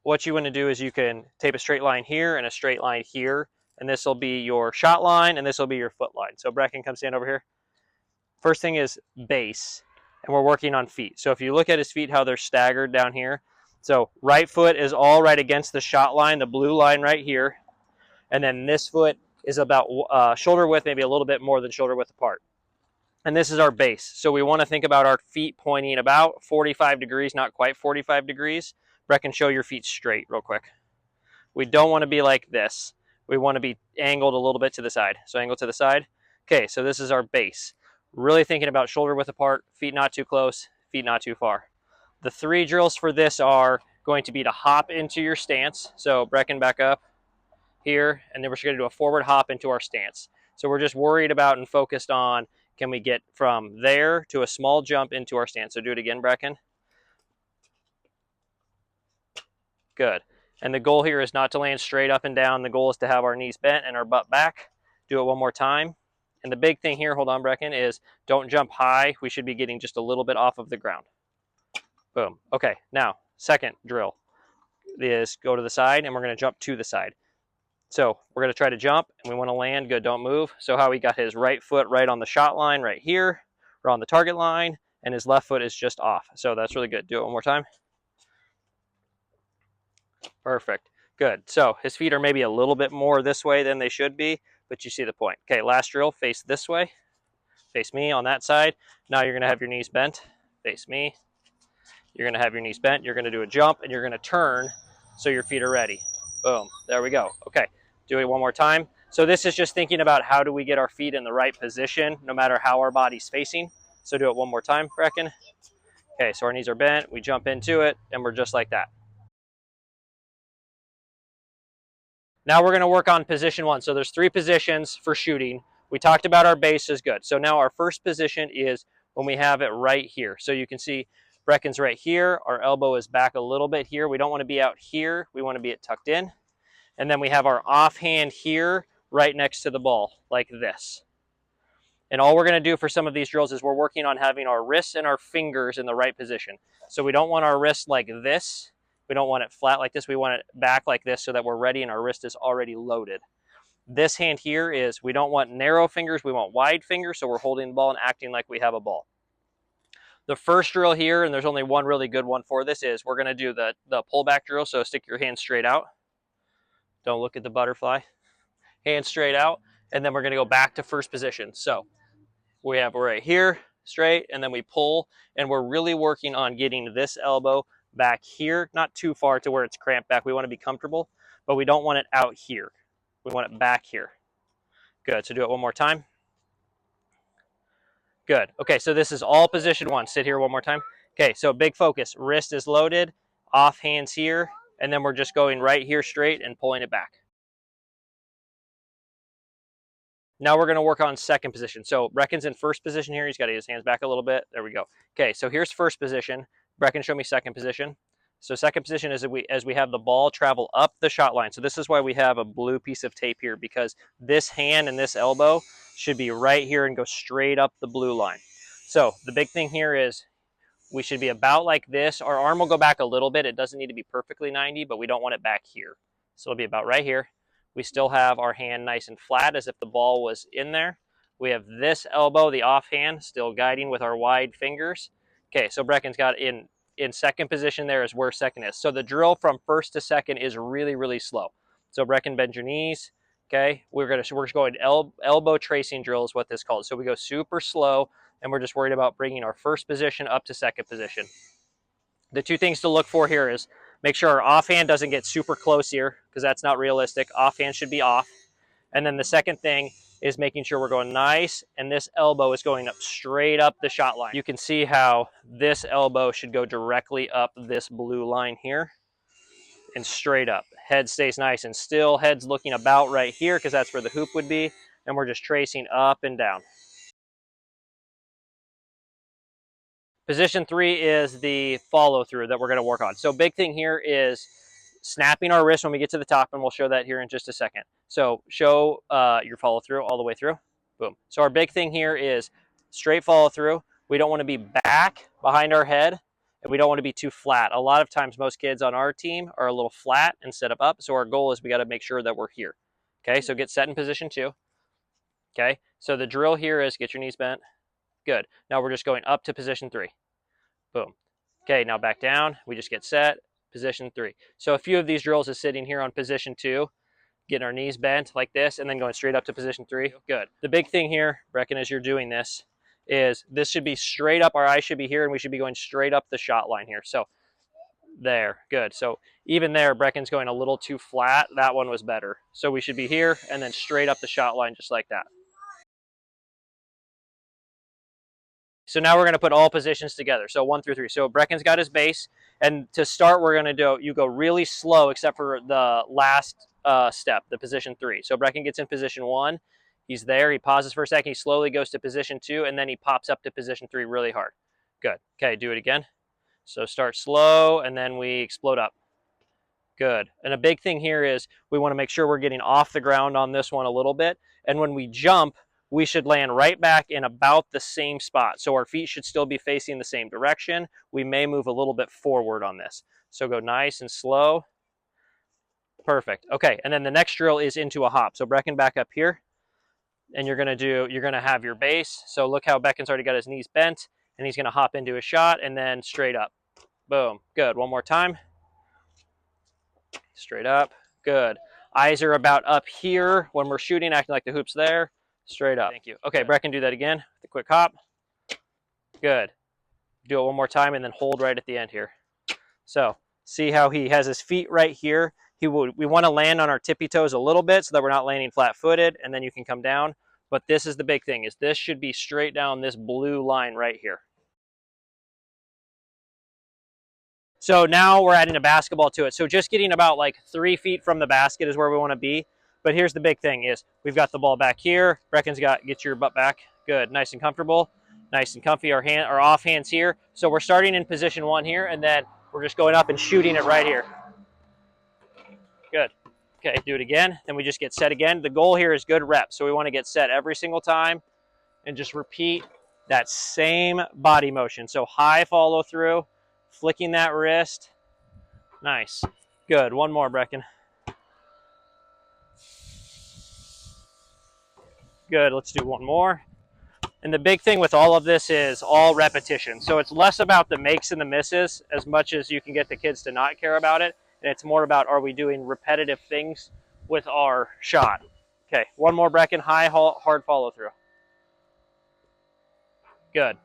what you want to do is you can tape a straight line here and a straight line here, and this will be your shot line and this will be your foot line. So Brecken, come stand over here. First thing is base, and we're working on feet. So if you look at his feet, how they're staggered down here. So right foot is all right against the shot line, the blue line right here. And then this foot is about shoulder width, maybe a little bit more than shoulder width apart. And this is our base. So we want to think about our feet pointing about 45 degrees, not quite 45 degrees. Brecken, show your feet straight real quick. We don't want to be like this. We want to be angled a little bit to the side. So angle to the side. Okay, so this is our base. Really thinking about shoulder width apart, feet not too close, feet not too far. The 3 drills for this are going to be to hop into your stance. So Brecken, back up here, and then we're just going to do a forward hop into our stance. So we're just worried about and focused on, can we get from there to a small jump into our stance? So do it again, Brecken. Good. And the goal here is not to land straight up and down. The goal is to have our knees bent and our butt back. Do it one more time. And the big thing here, hold on, Brecken, is don't jump high. We should be getting just a little bit off of the ground. Boom. Okay, now, second drill is go to the side, and we're going to jump to the side. So we're going to try to jump, and we want to land. Good, don't move. So how he got his right foot right on the shot line right here, or on the target line, and his left foot is just off. So that's really good. Do it one more time. Perfect. Good. So his feet are maybe a little bit more this way than they should be, but you see the point. Okay, last drill, face this way. Face me on that side. Now you're going to have your knees bent. Face me. You're going to have your knees bent. You're going to do a jump, and you're going to turn so your feet are ready. Boom. There we go. Okay, do it one more time. So this is just thinking about how do we get our feet in the right position no matter how our body's facing. So do it one more time, Brecken. Okay, so our knees are bent. We jump into it, and we're just like that. Now we're going to work on position 1. So there's 3 positions for shooting. We talked about our base is good. So now our first position is when we have it right here. So you can see Brecken's right here. Our elbow is back a little bit here. We don't want to be out here. We want to be it tucked in. And then we have our offhand here right next to the ball, like this. And all we're going to do for some of these drills is we're working on having our wrists and our fingers in the right position. So we don't want our wrist like this. We don't want it flat like this. We want it back like this so that we're ready and our wrist is already loaded. This hand here is, we don't want narrow fingers, we want wide fingers, so we're holding the ball and acting like we have a ball. The first drill here, and there's only one really good one for this, is we're going to do the pullback drill. So stick your hands straight out. Don't look at the butterfly. Hands straight out, and then we're going to go back to first position. So we have right here, straight, and then we pull, and we're really working on getting this elbow back here, not too far to where it's cramped back. We want to be comfortable, but we don't want it out here. We want it back here. Good, so do it one more time. Good, okay, so this is all position 1. Sit here one more time. Okay, so big focus. Wrist is loaded, off hands here, and then we're just going right here straight and pulling it back. Now we're going to work on second position. So Brecken's in first position here. He's got his hands back a little bit. There we go. Okay, so here's first position. Brecken, show me second position. So second position is as we have the ball travel up the shot line. So this is why we have a blue piece of tape here, because this hand and this elbow should be right here and go straight up the blue line. So the big thing here is we should be about like this. Our arm will go back a little bit. It doesn't need to be perfectly 90, but we don't want it back here. So it'll be about right here. We still have our hand nice and flat as if the ball was in there. We have this elbow, the offhand, still guiding with our wide fingers. Okay, so Brecken's got in second position there is where second is. So the drill from first to second is really, really slow. So Brecken, bend your knees. Okay, we're going elbow tracing drill is what this is called. So we go super slow, and we're just worried about bringing our first position up to second position. The 2 things to look for here is make sure our offhand doesn't get super close here, because that's not realistic. Offhand should be off. And then the second thing is making sure we're going nice, and this elbow is going up straight up the shot line. You can see how this elbow should go directly up this blue line here and straight up. Head stays nice and still. Head's looking about right here because that's where the hoop would be, and we're just tracing up and down. Position 3 is the follow through that we're going to work on. So big thing here is snapping our wrist when we get to the top, and we'll show that here in just a second. So show your follow through all the way through. Boom. So our big thing here is straight follow through. We don't want to be back behind our head, and we don't want to be too flat. A lot of times most kids on our team are a little flat instead of up, so our goal is we got to make sure that we're here. Okay, so get set in position 2. Okay, so the drill here is get your knees bent. Good. Now we're just going up to position 3. Boom. Okay, now back down. We just get set, position 3. So a few of these drills is sitting here on position 2, getting our knees bent like this, and then going straight up to position 3. Good. The big thing here, Brecken, as you're doing this, is this should be straight up. Our eyes should be here, and we should be going straight up the shot line here. So there, good. So even there, Brecken's going a little too flat. That one was better. So we should be here, and then straight up the shot line just like that. So now we're going to put all positions together. So 1 through 3. So Brecken's got his base. And to start, we're going to do, you go really slow except for the last step, the position 3. So Brecken gets in position 1. He's there. He pauses for a second. He slowly goes to position 2. And then he pops up to position 3 really hard. Good. Okay, do it again. So start slow, and then we explode up. Good. And a big thing here is we want to make sure we're getting off the ground on this one a little bit. And when we jump, we should land right back in about the same spot. So our feet should still be facing the same direction. We may move a little bit forward on this. So go nice and slow. Perfect. Okay, and then the next drill is into a hop. So Brecken back up here. And you're going to have your base. So look how Becken's already got his knees bent. And he's going to hop into a shot and then straight up. Boom. Good. One more time. Straight up. Good. Eyes are about up here when we're shooting, acting like the hoop's there. Straight up. Thank you. Okay, Brecken, do that again. The quick hop. Good. Do it one more time and then hold right at the end here. So see how he has his feet right here. We want to land on our tippy toes a little bit so that we're not landing flat-footed, and then you can come down. But this is the big thing, is this should be straight down this blue line right here. So now we're adding a basketball to it. So just getting about like 3 feet from the basket is where we want to be. But here's the big thing is we've got the ball back here. Brecken's got, get your butt back. Good, nice and comfortable, nice and comfy. Our off hands here. So we're starting in position 1 here, and then we're just going up and shooting it right here. Good. Okay, do it again. Then we just get set again. The goal here is good reps. So we want to get set every single time and just repeat that same body motion. So high follow through, flicking that wrist. Nice. Good. One more, Brecken. Good. Let's do one more. And the big thing with all of this is all repetition. So it's less about the makes and the misses as much as you can get the kids to not care about it. And it's more about, are we doing repetitive things with our shot? Okay, one more, Brecken. High, hard follow through. Good.